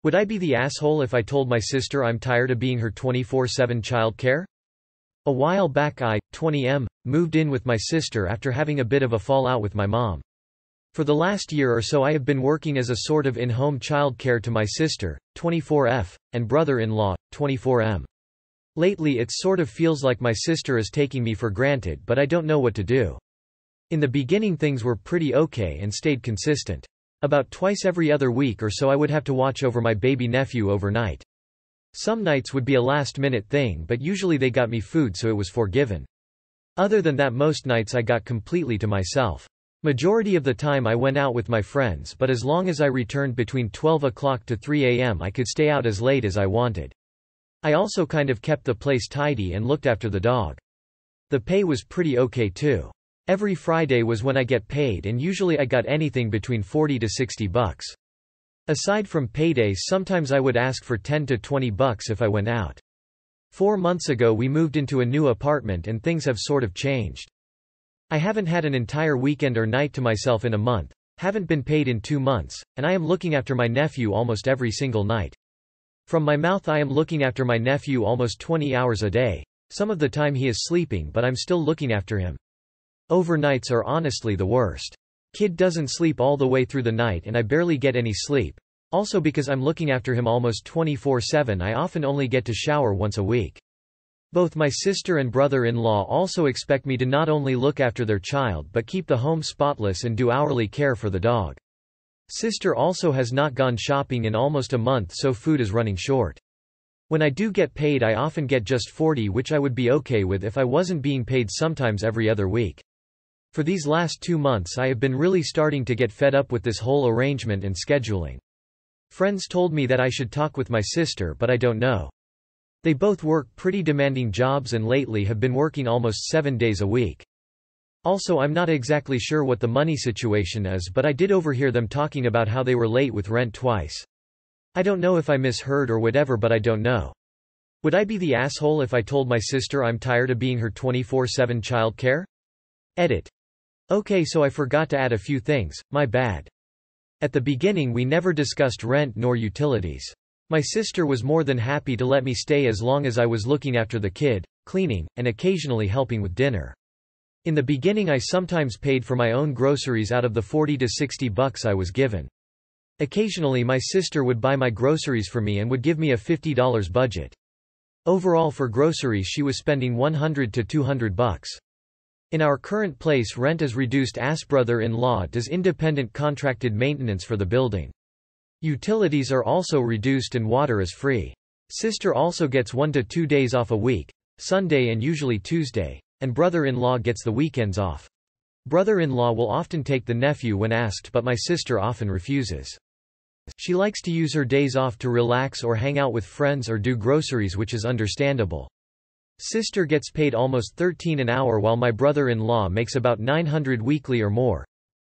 Would I be the asshole if I told my sister I'm tired of being her 24/7 childcare? A while back I, 20M, moved in with my sister after having a bit of a fallout with my mom. For the last year or so I have been working as a sort of in-home childcare to my sister, 24F, and brother-in-law, 24M. Lately it sort of feels like my sister is taking me for granted, but I don't know what to do. In the beginning things were pretty okay and stayed consistent. About twice every other week or so I would have to watch over my baby nephew overnight. Some nights would be a last-minute thing, but usually they got me food, so it was forgiven. Other than that, most nights I got completely to myself. Majority of the time I went out with my friends, but as long as I returned between 12 o'clock to 3 a.m. I could stay out as late as I wanted. I also kind of kept the place tidy and looked after the dog. The pay was pretty okay too. Every Friday was when I get paid, and usually I got anything between $40 to $60. Aside from paydays, sometimes I would ask for $10 to $20 if I went out. 4 months ago we moved into a new apartment and things have sort of changed. I haven't had an entire weekend or night to myself in a month, haven't been paid in 2 months, and I am looking after my nephew almost every single night. From my mouth I am looking after my nephew almost 20 hours a day. Some of the time he is sleeping, but I'm still looking after him. Overnights are honestly the worst. Kid doesn't sleep all the way through the night and I barely get any sleep. Also because I'm looking after him almost 24/7, I often only get to shower once a week. Both my sister and brother-in-law also expect me to not only look after their child but keep the home spotless and do hourly care for the dog. Sister also has not gone shopping in almost a month, so food is running short. When I do get paid I often get just $40, which I would be okay with if I wasn't being paid sometimes every other week. For these last 2 months I have been really starting to get fed up with this whole arrangement and scheduling. Friends told me that I should talk with my sister, but I don't know. They both work pretty demanding jobs and lately have been working almost 7 days a week. Also, I'm not exactly sure what the money situation is, but I did overhear them talking about how they were late with rent twice. I don't know if I misheard or whatever, but I don't know. Would I be the asshole if I told my sister I'm tired of being her 24/7 childcare? Edit. Okay, so I forgot to add a few things, my bad. At the beginning we never discussed rent nor utilities. My sister was more than happy to let me stay as long as I was looking after the kid, cleaning, and occasionally helping with dinner. In the beginning I sometimes paid for my own groceries out of the $40 to $60 I was given. Occasionally my sister would buy my groceries for me and would give me a $50 budget. Overall for groceries she was spending $100 to $200. In our current place rent is reduced as brother-in-law does independent contracted maintenance for the building. Utilities are also reduced and water is free. Sister also gets 1 to 2 days off a week, Sunday and usually Tuesday, and brother-in-law gets the weekends off. Brother-in-law will often take the nephew when asked, but my sister often refuses. She likes to use her days off to relax or hang out with friends or do groceries, which is understandable. Sister gets paid almost $13 an hour while my brother-in-law makes about $900 weekly or more.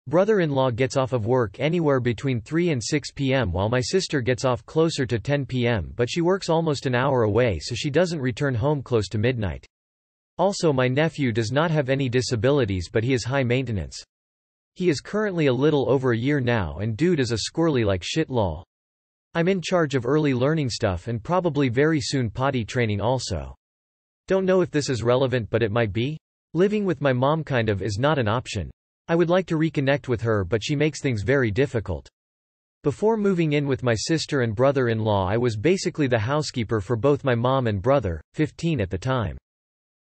Brother-in-law gets off of work anywhere between 3 and 6 p.m. while my sister gets off closer to 10 p.m. but she works almost an hour away, so she doesn't return home close to midnight. Also, my nephew does not have any disabilities, but he is high maintenance. He is currently a little over a year now and dude is a squirrely like shit lol. I'm in charge of early learning stuff and probably very soon potty training also. Don't know if this is relevant, but it might be. Living with my mom kind of is not an option. I would like to reconnect with her, but she makes things very difficult. Before moving in with my sister and brother-in-law I was basically the housekeeper for both my mom and brother, 15 at the time.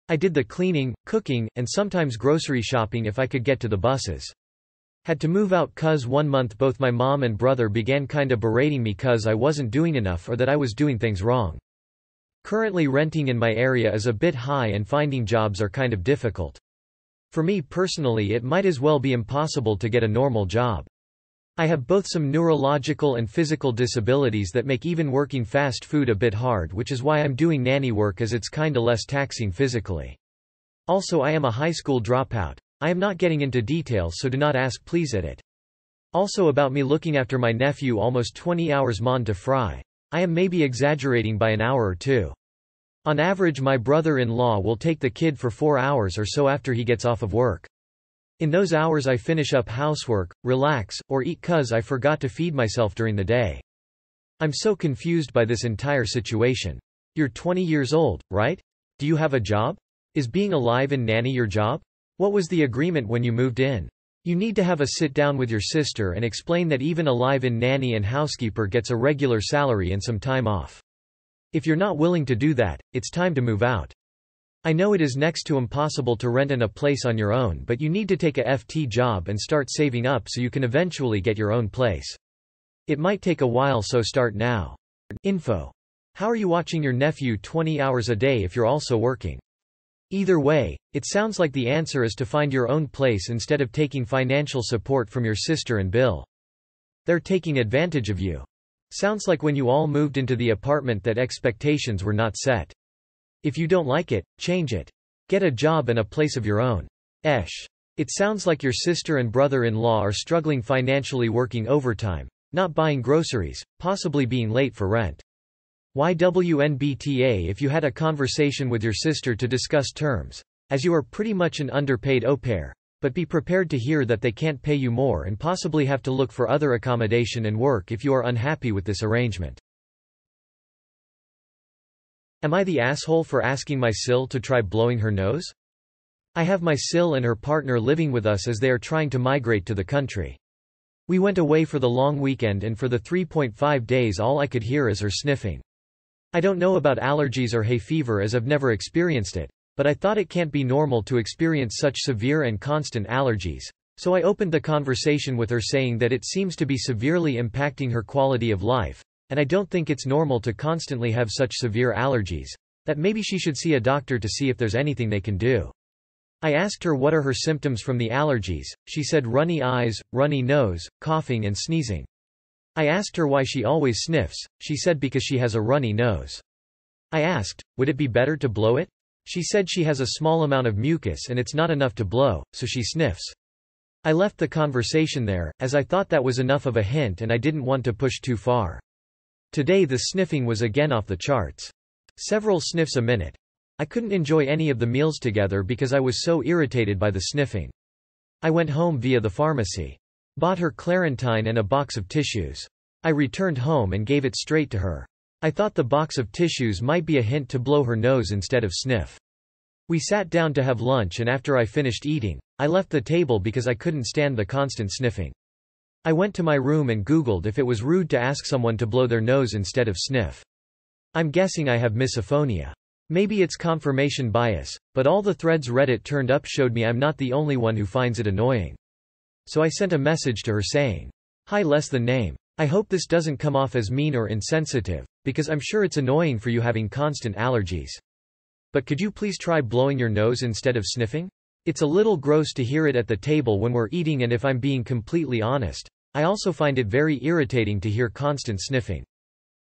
I did the cleaning, cooking, and sometimes grocery shopping if I could get to the buses. Had to move out cause 1 month both my mom and brother began kinda berating me cause I wasn't doing enough or that I was doing things wrong. Currently renting in my area is a bit high and finding jobs are kind of difficult. For me personally it might as well be impossible to get a normal job. I have both some neurological and physical disabilities that make even working fast food a bit hard, which is why I'm doing nanny work as it's kinda less taxing physically. Also, I am a high school dropout. I am not getting into details, so do not ask please edit. Also about me looking after my nephew almost 20 hours mon to fry. I am maybe exaggerating by an hour or two. On average my brother-in-law will take the kid for 4 hours or so after he gets off of work. In those hours I finish up housework, relax, or eat cause I forgot to feed myself during the day. I'm so confused by this entire situation. You're 20 years old, right? Do you have a job? Is being a live-in nanny your job? What was the agreement when you moved in? You need to have a sit-down with your sister and explain that even a live-in nanny and housekeeper gets a regular salary and some time off. If you're not willing to do that, it's time to move out. I know it is next to impossible to rent a place on your own, but you need to take a FT job and start saving up so you can eventually get your own place. It might take a while, so start now. Info. How are you watching your nephew 20 hours a day if you're also working? Either way, it sounds like the answer is to find your own place instead of taking financial support from your sister and Bill. They're taking advantage of you. Sounds like when you all moved into the apartment that expectations were not set. If you don't like it, change it. Get a job and a place of your own. It sounds like your sister and brother-in-law are struggling financially, working overtime, not buying groceries, possibly being late for rent. WIBTA if you had a conversation with your sister to discuss terms, as you are pretty much an underpaid au pair, but be prepared to hear that they can't pay you more and possibly have to look for other accommodation and work if you are unhappy with this arrangement. Am I the asshole for asking my sil to try blowing her nose? I have my sil and her partner living with us as they are trying to migrate to the country. We went away for the long weekend and for the 3.5 days all I could hear is her sniffing. I don't know about allergies or hay fever as I've never experienced it, but I thought it can't be normal to experience such severe and constant allergies, so I opened the conversation with her saying that it seems to be severely impacting her quality of life, and I don't think it's normal to constantly have such severe allergies, that maybe she should see a doctor to see if there's anything they can do. I asked her what are her symptoms from the allergies. She said runny eyes, runny nose, coughing and sneezing. I asked her why she always sniffs. She said because she has a runny nose. I asked, would it be better to blow it? She said she has a small amount of mucus and it's not enough to blow, so she sniffs. I left the conversation there, as I thought that was enough of a hint and I didn't want to push too far. Today the sniffing was again off the charts. Several sniffs a minute. I couldn't enjoy any of the meals together because I was so irritated by the sniffing. I went home via the pharmacy. Bought her Clarentine and a box of tissues. I returned home and gave it straight to her. I thought the box of tissues might be a hint to blow her nose instead of sniff. We sat down to have lunch and after I finished eating, I left the table because I couldn't stand the constant sniffing. I went to my room and Googled if it was rude to ask someone to blow their nose instead of sniff. I'm guessing I have misophonia. Maybe it's confirmation bias, but all the threads Reddit turned up showed me I'm not the only one who finds it annoying. So I sent a message to her saying, "Hi less than name. I hope this doesn't come off as mean or insensitive, because I'm sure it's annoying for you having constant allergies. But could you please try blowing your nose instead of sniffing? It's a little gross to hear it at the table when we're eating, and if I'm being completely honest, I also find it very irritating to hear constant sniffing."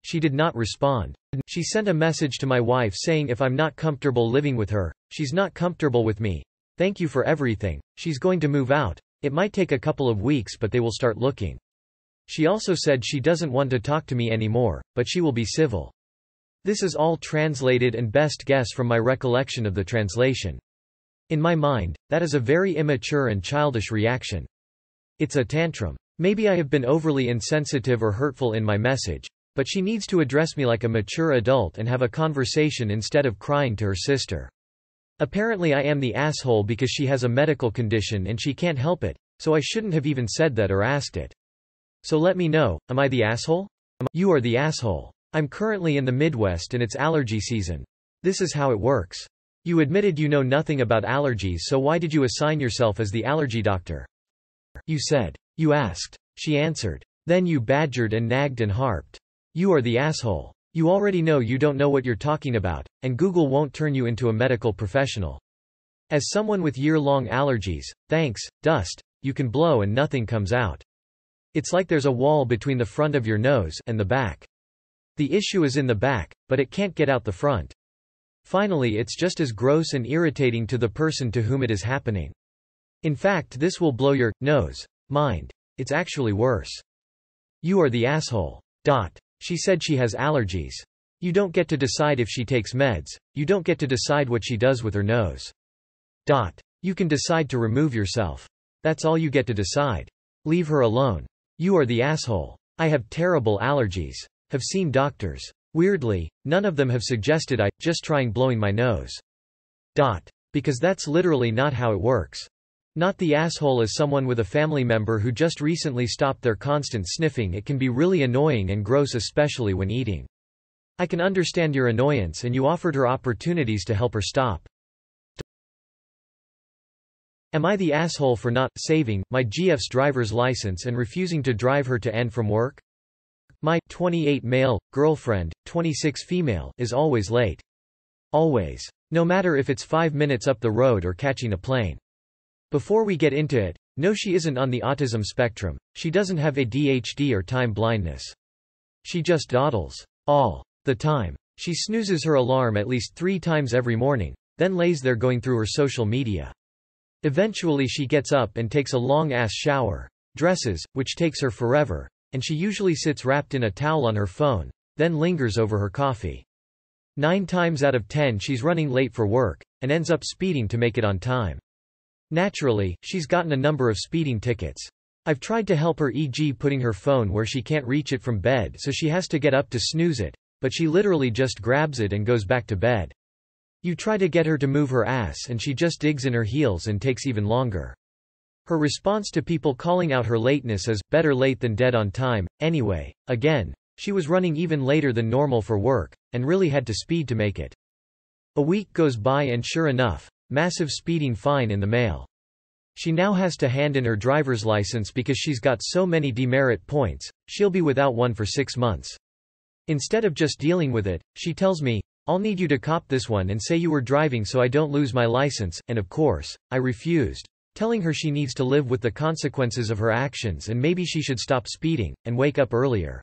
She did not respond. She sent a message to my wife saying if I'm not comfortable living with her, she's not comfortable with me. Thank you for everything. She's going to move out. It might take a couple of weeks, but they will start looking. She also said she doesn't want to talk to me anymore, but she will be civil. This is all translated and best guess from my recollection of the translation. In my mind, that is a very immature and childish reaction. It's a tantrum. Maybe I have been overly insensitive or hurtful in my message, but she needs to address me like a mature adult and have a conversation instead of crying to her sister. Apparently I am the asshole because she has a medical condition and she can't help it, so I shouldn't have even said that or asked it. So let me know, am I the asshole? You are the asshole. I'm currently in the Midwest and it's allergy season. This is how it works. You admitted you know nothing about allergies, so why did you assign yourself as the allergy doctor? You said. You asked. She answered. Then you badgered and nagged and harped. You are the asshole. You already know you don't know what you're talking about, and Google won't turn you into a medical professional. As someone with year-long allergies, thanks, dust, you can blow and nothing comes out. It's like there's a wall between the front of your nose and the back. The issue is in the back, but it can't get out the front. Finally, it's just as gross and irritating to the person to whom it is happening. In fact, this will blow your nose. Mind. It's actually worse. You are the asshole. She said she has allergies. You don't get to decide if she takes meds. You don't get to decide what she does with her nose. You can decide to remove yourself. That's all you get to decide. Leave her alone. You are the asshole. I have terrible allergies. Have seen doctors. Weirdly, none of them have suggested I just trying blowing my nose. Because that's literally not how it works. Not the asshole is someone with a family member who just recently stopped their constant sniffing. It can be really annoying and gross, especially when eating. I can understand your annoyance, and you offered her opportunities to help her stop. Am I the asshole for not saving my GF's driver's license and refusing to drive her to and from work? My 28 male girlfriend, 26 female, is always late. Always. No matter if it's 5 minutes up the road or catching a plane. Before we get into it, no, she isn't on the autism spectrum. She doesn't have ADHD or time blindness. She just dawdles. All the time. She snoozes her alarm at least 3 times every morning, then lays there going through her social media. Eventually she gets up and takes a long-ass shower, dresses, which takes her forever, and she usually sits wrapped in a towel on her phone, then lingers over her coffee. 9 times out of 10 she's running late for work, and ends up speeding to make it on time. Naturally, she's gotten a number of speeding tickets. I've tried to help her, e.g. putting her phone where she can't reach it from bed so she has to get up to snooze it, but she literally just grabs it and goes back to bed. You try to get her to move her ass and she just digs in her heels and takes even longer. Her response to people calling out her lateness is, better late than dead on time. Anyway, again, she was running even later than normal for work, and really had to speed to make it. A week goes by and sure enough, massive speeding fine in the mail. She now has to hand in her driver's license because she's got so many demerit points, she'll be without one for 6 months. Instead of just dealing with it, she tells me, I'll need you to cop this one and say you were driving so I don't lose my license, and of course, I refused, telling her she needs to live with the consequences of her actions and maybe she should stop speeding, and wake up earlier.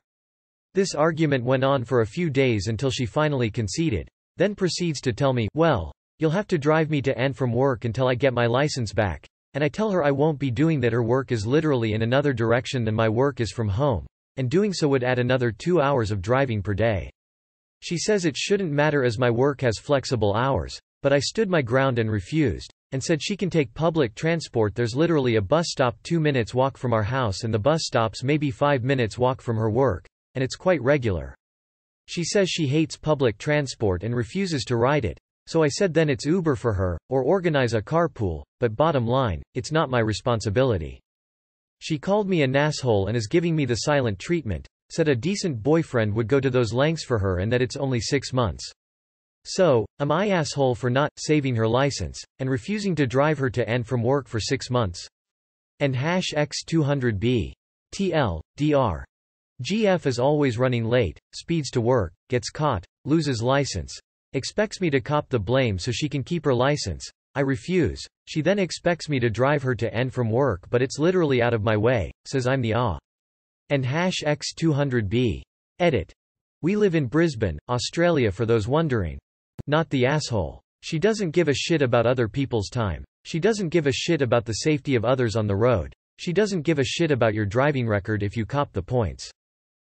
This argument went on for a few days until she finally conceded, then proceeds to tell me, well, you'll have to drive me to and from work until I get my license back, and I tell her I won't be doing that. Her work is literally in another direction than my work is from home, and doing so would add another 2 hours of driving per day. She says it shouldn't matter as my work has flexible hours, but I stood my ground and refused, and said she can take public transport. There's literally a bus stop 2 minutes walk from our house and the bus stops maybe 5 minutes walk from her work, and it's quite regular. She says she hates public transport and refuses to ride it, so I said then it's Uber for her, or organize a carpool, but bottom line, it's not my responsibility. She called me an asshole and is giving me the silent treatment, said a decent boyfriend would go to those lengths for her and that it's only 6 months. So, am I asshole for not saving her license, and refusing to drive her to and from work for 6 months? And #X200B. TL, Dr. GF is always running late, speeds to work, gets caught, loses license. Expects me to cop the blame so she can keep her license. I refuse. She then expects me to drive her to and from work, but it's literally out of my way, says I'm the And #X200B. Edit. We live in Brisbane, Australia, for those wondering. Not the asshole. She doesn't give a shit about other people's time. She doesn't give a shit about the safety of others on the road. She doesn't give a shit about your driving record if you cop the points.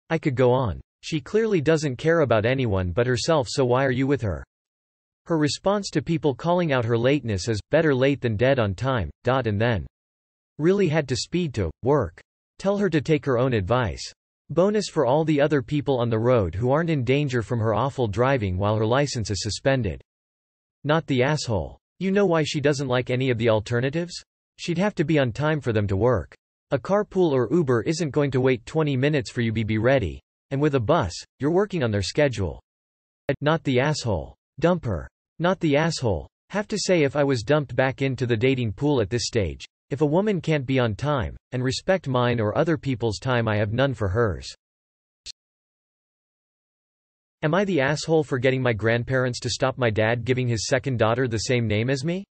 I could go on. She clearly doesn't care about anyone but herself, so why are you with her? Her response to people calling out her lateness is, better late than dead on time, and then really had to speed to work. Tell her to take her own advice. Bonus for all the other people on the road who aren't in danger from her awful driving while her license is suspended. Not the asshole. You know why she doesn't like any of the alternatives? She'd have to be on time for them to work. A carpool or Uber isn't going to wait 20 minutes for you. Be ready. And with a bus, you're working on their schedule. Not the asshole. Dump her. Not the asshole. Have to say if I was dumped back into the dating pool at this stage. If a woman can't be on time, and respect mine or other people's time, I have none for hers. Am I the asshole for getting my grandparents to stop my dad giving his second daughter the same name as me?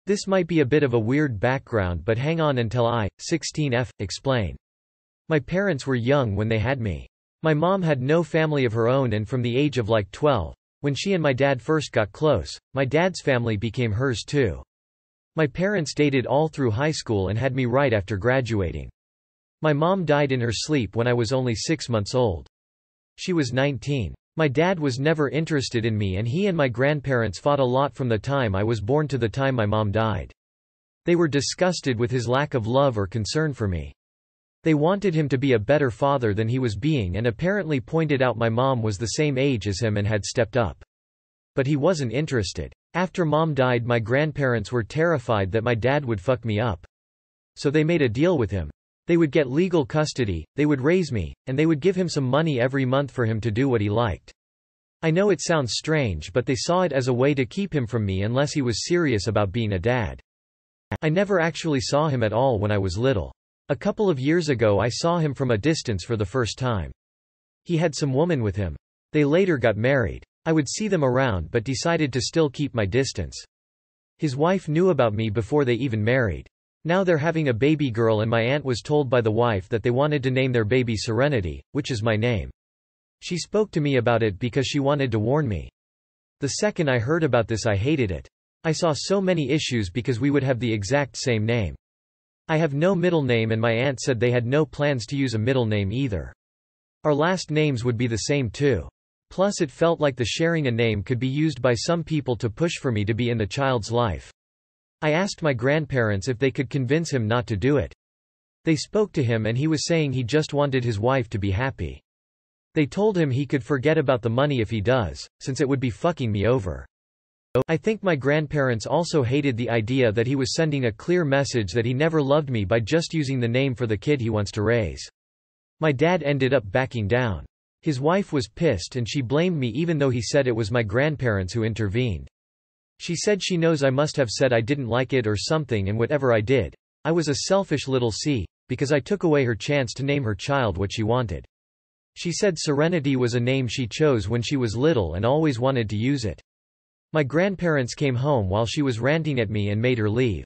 This might be a bit of a weird background, but hang on until I, 16F, explain. My parents were young when they had me. My mom had no family of her own, and from the age of like 12, when she and my dad first got close, my dad's family became hers too. My parents dated all through high school and had me right after graduating. My mom died in her sleep when I was only 6 months old. She was 19. My dad was never interested in me, and he and my grandparents fought a lot from the time I was born to the time my mom died. They were disgusted with his lack of love or concern for me. They wanted him to be a better father than he was being and apparently pointed out my mom was the same age as him and had stepped up. But he wasn't interested. After mom died, my grandparents were terrified that my dad would fuck me up. So they made a deal with him. They would get legal custody, they would raise me, and they would give him some money every month for him to do what he liked. I know it sounds strange, but they saw it as a way to keep him from me unless he was serious about being a dad. I never actually saw him at all when I was little. A couple of years ago I saw him from a distance for the first time. He had some woman with him. They later got married. I would see them around but decided to still keep my distance. His wife knew about me before they even married. Now they're having a baby girl and my aunt was told by the wife that they wanted to name their baby Serenity, which is my name. She spoke to me about it because she wanted to warn me. The second I heard about this I hated it. I saw so many issues because we would have the exact same name. I have no middle name and my aunt said they had no plans to use a middle name either. Our last names would be the same too. Plus it felt like the sharing a name could be used by some people to push for me to be in the child's life. I asked my grandparents if they could convince him not to do it. They spoke to him and he was saying he just wanted his wife to be happy. They told him he could forget about the money if he does, since it would be fucking me over. I think my grandparents also hated the idea that he was sending a clear message that he never loved me by just using the name for the kid he wants to raise. My dad ended up backing down. His wife was pissed and she blamed me even though he said it was my grandparents who intervened. She said she knows I must have said I didn't like it or something, and whatever I did, I was a selfish little C, because I took away her chance to name her child what she wanted. She said Serenity was a name she chose when she was little and always wanted to use it. My grandparents came home while she was ranting at me and made her leave.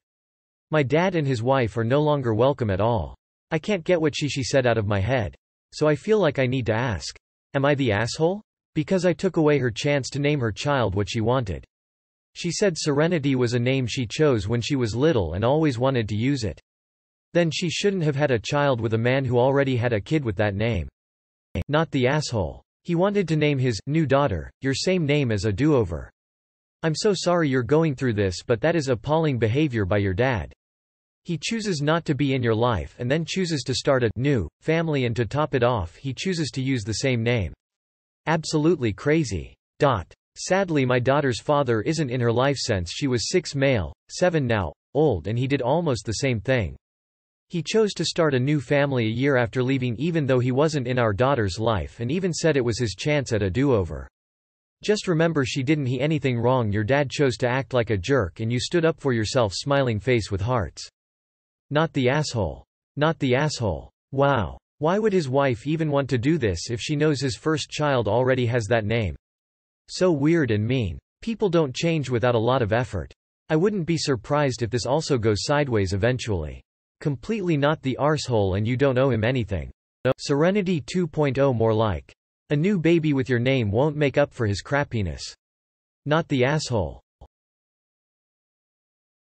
My dad and his wife are no longer welcome at all. I can't get what she said out of my head. So I feel like I need to ask. Am I the asshole? Because I took away her chance to name her child what she wanted. She said Serenity was a name she chose when she was little and always wanted to use it. Then she shouldn't have had a child with a man who already had a kid with that name. Not the asshole. He wanted to name his new daughter your same name as a do-over. I'm so sorry you're going through this, but that is appalling behavior by your dad. He chooses not to be in your life and then chooses to start a new family, and to top it off he chooses to use the same name. Absolutely crazy. Sadly my daughter's father isn't in her life since she was 6 male, 7 now, old, and he did almost the same thing. He chose to start a new family a year after leaving even though he wasn't in our daughter's life, and even said it was his chance at a do-over. Just remember, she didn't he anything wrong. Your dad chose to act like a jerk and you stood up for yourself, smiling face with hearts. Not the asshole. Not the asshole. Wow. Why would his wife even want to do this if she knows his first child already has that name? So weird and mean. People don't change without a lot of effort. I wouldn't be surprised if this also goes sideways eventually. Completely not the arsehole, and you don't owe him anything. Serenity 2.0 more like. A new baby with your name won't make up for his crappiness. Not the asshole.